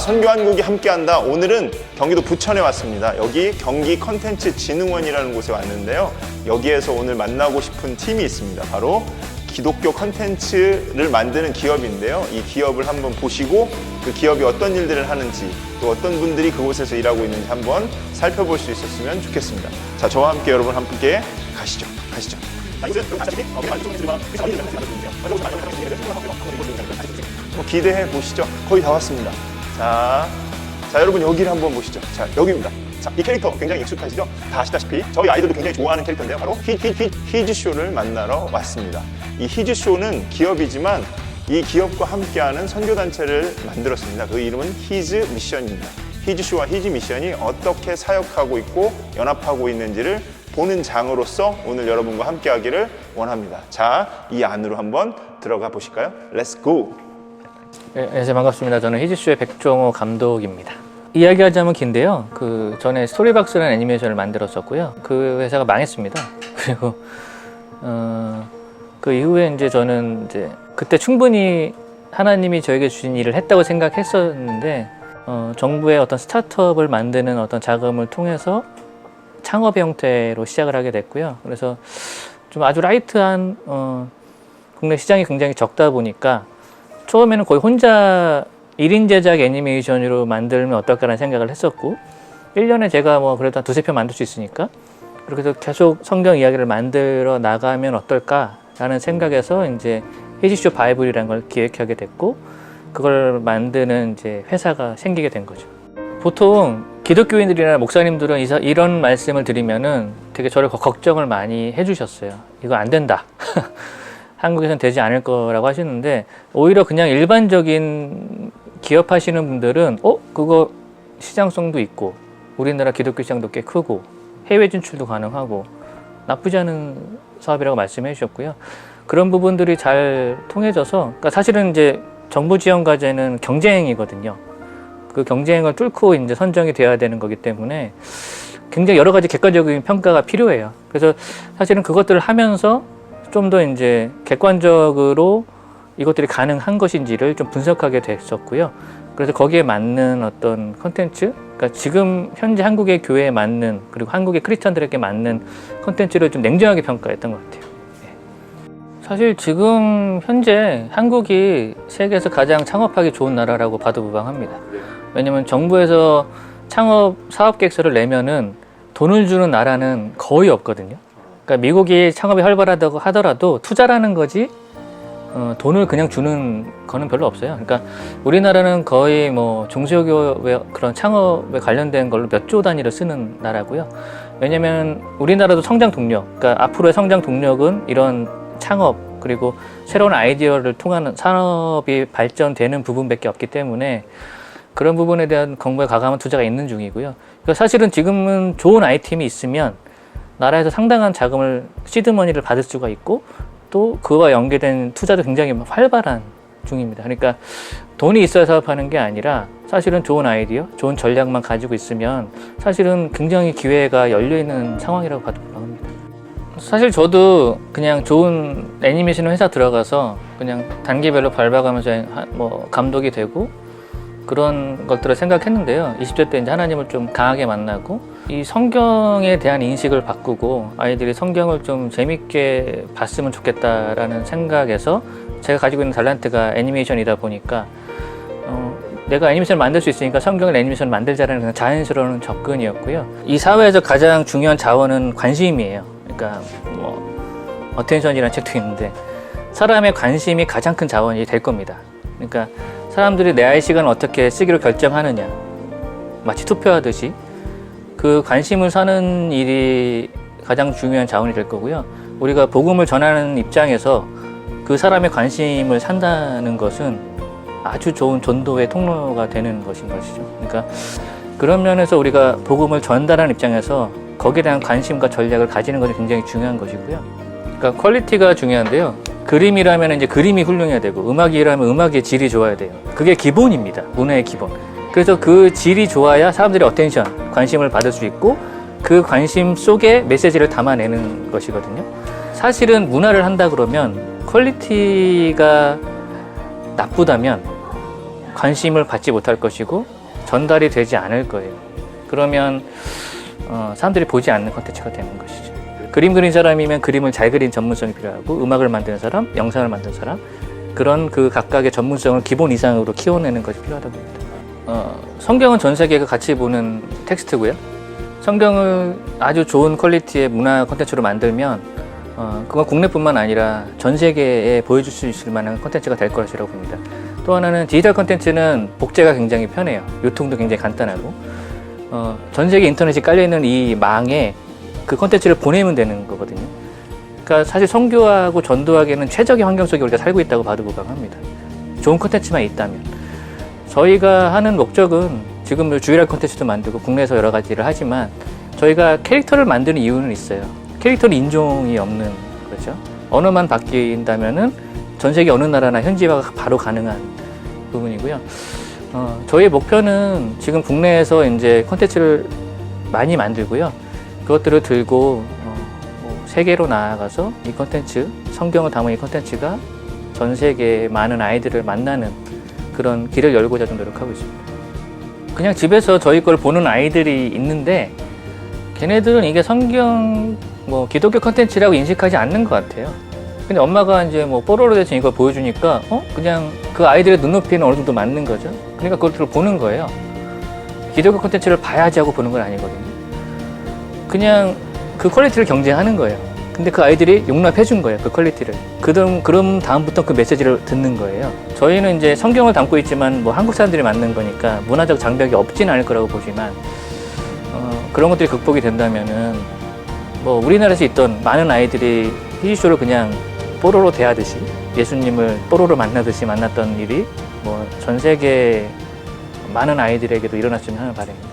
선교한국이 함께한다. 오늘은 경기도 부천에 왔습니다. 여기 경기 컨텐츠 진흥원이라는 곳에 왔는데요. 여기에서 오늘 만나고 싶은 팀이 있습니다. 바로 기독교 컨텐츠를 만드는 기업인데요. 이 기업을 한번 보시고 그 기업이 어떤 일들을 하는지 또 어떤 분들이 그곳에서 일하고 있는지 한번 살펴볼 수 있었으면 좋겠습니다. 자, 저와 함께 여러분 함께 가시죠. 기대해 보시죠. 거의 다 왔습니다. 자, 여러분 여기를 한번 보시죠. 자, 여기입니다. 자, 이 캐릭터 굉장히 익숙하시죠? 다 아시다시피 저희 아이들도 굉장히 좋아하는 캐릭터인데요. 바로 히즈쇼를 만나러 왔습니다. 이 히즈쇼는 기업이지만 이 기업과 함께하는 선교단체를 만들었습니다. 그 이름은 히즈 미션입니다. 히즈쇼와 히즈 미션이 어떻게 사역하고 있고 연합하고 있는지를 보는 장으로서 오늘 여러분과 함께하기를 원합니다. 자, 이 안으로 한번 들어가 보실까요? Let's go! 네, 반갑습니다. 저는 히즈쇼의 백종호 감독입니다. 이야기하자면 긴데요. 그 전에 스토리박스라는 애니메이션을 만들었었고요. 그 회사가 망했습니다. 그리고 그 이후에 이제 저는 이제 그때 충분히 하나님이 저에게 주신 일을 했다고 생각했었는데 정부의 어떤 스타트업을 만드는 어떤 자금을 통해서 창업의 형태로 시작을 하게 됐고요. 그래서 좀 아주 라이트한 국내 시장이 굉장히 적다 보니까 처음에는 거의 혼자 1인 제작 애니메이션으로 만들면 어떨까라는 생각을 했었고 1년에 제가 뭐 그래도 한 두세 편 만들 수 있으니까 그렇게 해서 계속 성경 이야기를 만들어 나가면 어떨까라는 생각에서 이제 히즈쇼 바이블이라는 걸 기획하게 됐고 그걸 만드는 이제 회사가 생기게 된 거죠. 보통 기독교인들이나 목사님들은 이런 말씀을 드리면은 되게 저를 걱정을 많이 해주셨어요. 이거 안 된다. 한국에서는 되지 않을 거라고 하시는데 오히려 그냥 일반적인 기업 하시는 분들은 그거 시장성도 있고 우리나라 기독교 시장도 꽤 크고 해외 진출도 가능하고 나쁘지 않은 사업이라고 말씀해 주셨고요. 그런 부분들이 잘 통해져서 그러니까 사실은 이제 정부 지원 과제는 경쟁이거든요. 그 경쟁을 뚫고 이제 선정이 돼야 되는 거기 때문에 굉장히 여러 가지 객관적인 평가가 필요해요. 그래서 사실은 그것들을 하면서 좀 더 이제 객관적으로 이것들이 가능한 것인지를 좀 분석하게 됐었고요. 그래서 거기에 맞는 어떤 컨텐츠, 그러니까 지금 현재 한국의 교회에 맞는 그리고 한국의 크리스찬들에게 맞는 컨텐츠를 좀 냉정하게 평가했던 것 같아요. 사실 지금 현재 한국이 세계에서 가장 창업하기 좋은 나라라고 봐도 무방합니다. 왜냐면 정부에서 창업 사업 계획서를 내면은 돈을 주는 나라는 거의 없거든요. 그러니까 미국이 창업이 활발하다고 하더라도 투자라는 거지 돈을 그냥 주는 거는 별로 없어요. 그러니까 우리나라는 거의 뭐 중소기업의 그런 창업에 관련된 걸로 몇 조 단위를 쓰는 나라고요. 왜냐면 우리나라도 성장 동력, 그러니까 앞으로의 성장 동력은 이런 창업 그리고 새로운 아이디어를 통한 산업이 발전되는 부분밖에 없기 때문에 그런 부분에 대한 정부의 과감한 투자가 있는 중이고요. 그러니까 사실은 지금은 좋은 아이템이 있으면 나라에서 상당한 자금을 시드머니를 받을 수가 있고 또 그와 연계된 투자도 굉장히 활발한 중입니다. 그러니까 돈이 있어야 사업하는 게 아니라 사실은 좋은 아이디어, 좋은 전략만 가지고 있으면 사실은 굉장히 기회가 열려있는 상황이라고 봐도 무방합니다. 사실 저도 그냥 좋은 애니메이션 회사 들어가서 그냥 단계별로 밟아가면서 뭐 감독이 되고 그런 것들을 생각했는데요. 20대 때 이제 하나님을 좀 강하게 만나고 이 성경에 대한 인식을 바꾸고 아이들이 성경을 좀 재밌게 봤으면 좋겠다라는 생각에서 제가 가지고 있는 탤런트가 애니메이션이다 보니까 내가 애니메이션을 만들 수 있으니까 성경을 애니메이션을 만들자라는 그냥 자연스러운 접근이었고요. 이 사회에서 가장 중요한 자원은 관심이에요. 그러니까 뭐 어텐션이라는 책도 있는데 사람의 관심이 가장 큰 자원이 될 겁니다. 그러니까 사람들이 내 아이 시간을 어떻게 쓰기로 결정하느냐 마치 투표하듯이 그 관심을 사는 일이 가장 중요한 자원이 될 거고요. 우리가 복음을 전하는 입장에서 그 사람의 관심을 산다는 것은 아주 좋은 전도의 통로가 되는 것인 것이죠. 그러니까 그런 면에서 우리가 복음을 전달하는 입장에서 거기에 대한 관심과 전략을 가지는 것이 굉장히 중요한 것이고요. 그러니까 퀄리티가 중요한데요. 그림이라면 이제 그림이 훌륭해야 되고 음악이라면 음악의 질이 좋아야 돼요. 그게 기본입니다. 문화의 기본. 그래서 그 질이 좋아야 사람들이 어텐션, 관심을 받을 수 있고 그 관심 속에 메시지를 담아내는 것이거든요. 사실은 문화를 한다 그러면 퀄리티가 나쁘다면 관심을 받지 못할 것이고 전달이 되지 않을 거예요. 그러면 사람들이 보지 않는 콘텐츠가 되는 것이죠. 그림 그린 사람이면 그림을 잘 그린 전문성이 필요하고, 음악을 만드는 사람, 영상을 만드는 사람, 그런 그 각각의 전문성을 기본 이상으로 키워내는 것이 필요하다고 봅니다. 성경은 전 세계가 같이 보는 텍스트고요. 성경을 아주 좋은 퀄리티의 문화 콘텐츠로 만들면 그건 국내뿐만 아니라 전 세계에 보여줄 수 있을 만한 콘텐츠가 될 것이라고 봅니다. 또 하나는 디지털 콘텐츠는 복제가 굉장히 편해요. 유통도 굉장히 간단하고, 전 세계 인터넷이 깔려있는 이 망에 그 콘텐츠를 보내면 되는 거거든요. 그러니까 사실 선교하고 전도하기에는 최적의 환경 속에 우리가 살고 있다고 봐도 무방합니다. 좋은 콘텐츠만 있다면. 저희가 하는 목적은 지금 주일학 콘텐츠도 만들고 국내에서 여러 가지 일을 하지만, 저희가 캐릭터를 만드는 이유는 있어요. 캐릭터는 인종이 없는 거죠. 언어만 바뀐다면은 전 세계 어느 나라나 현지화가 바로 가능한 부분이고요. 저희 목표는 지금 국내에서 이제 콘텐츠를 많이 만들고요. 그것들을 들고 세계로 나아가서 이 콘텐츠, 성경을 담은 이 콘텐츠가 전 세계의 많은 아이들을 만나는 그런 길을 열고자 좀 노력하고 있습니다. 그냥 집에서 저희 걸 보는 아이들이 있는데, 걔네들은 이게 성경, 기독교 콘텐츠라고 인식하지 않는 것 같아요. 근데 엄마가 이제 뽀로로 대신 이걸 보여주니까, 그냥 그 아이들의 눈높이는 어느 정도 맞는 거죠. 그러니까 그것들을 보는 거예요. 기독교 콘텐츠를 봐야지 하고 보는 건 아니거든요. 그냥 그 퀄리티를 경쟁하는 거예요. 근데 그 아이들이 용납해 준 거예요, 그 퀄리티를. 그럼 다음부터 그 메시지를 듣는 거예요. 저희는 이제 성경을 담고 있지만 한국 사람들이 만든 거니까 문화적 장벽이 없진 않을 거라고 보지만, 그런 것들이 극복이 된다면은 우리나라에서 있던 많은 아이들이 희귀쇼를 그냥 뽀로로 대하듯이, 예수님을 뽀로로 만나듯이 만났던 일이 전 세계 많은 아이들에게도 일어났으면 하는 바람입니다.